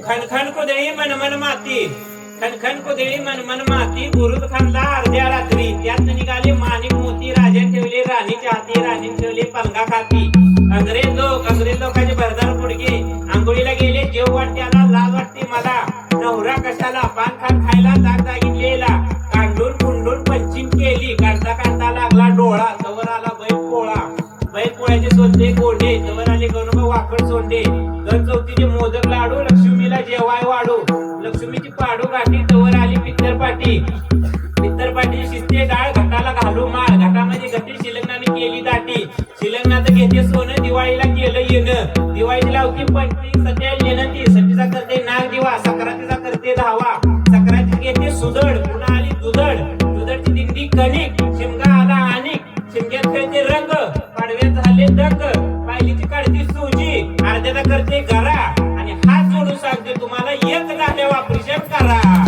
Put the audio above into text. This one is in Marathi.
खनखन कुदळी मनमन माती, खनखन कुदळी मनमन माती, बुरुज खानला अर्ध्या रात्री. त्यात निघाले माणिक मोती, राजाने ठेवले राणीच्या हाती, राणीने ठेवले पलंगा खाती. अंग्रेज लोकांचे भरदार पुडगे आंघोळीला गेले, जेव वाट्याला लाज वाटते मला. नवरा कशाला पान खान खायला दागदागितलेला, कांडून कुंडून पंचिंग केली, काढता काढता लागला डोळा. तवर आला बैल पोळा, बैल पोळ्याचे सोलते गोंडे, तवर आले गणोबा वाकड सोंडे. दर चौथीचे मोदक लाडू, लक्ष्मीला जेवाय वाढू, लक्ष्मीची पाडू गाठी. तवर आली पित्तरपाटी, पित्तरपाटीची शिस्ते डाळ, घाटाला घालू माळ, घाटामध्ये घटी शिलंगणाने केली दाटी. शिलंगणात घेते सोनं, दिवाळीला केलं येणं, दिवाळीची लावती पंटी, सध्या येणं ती. सतीचा करते नाग दिवा, सक्रातीचा करते धावा, सक्रातीची घेते सुदड, पुन्हा आली दुधड, दुधडची दिंडी कणिक, शिमगा आला अनिक, शिमग्यात खेळते रंग, पाडव्यात झाले दंग, पायलीची काढती सुजी, अर्ध्याला करते गरा. आणि हात जोडून सांगते तुम्हाला एक झाल्या वापरिशेप करा.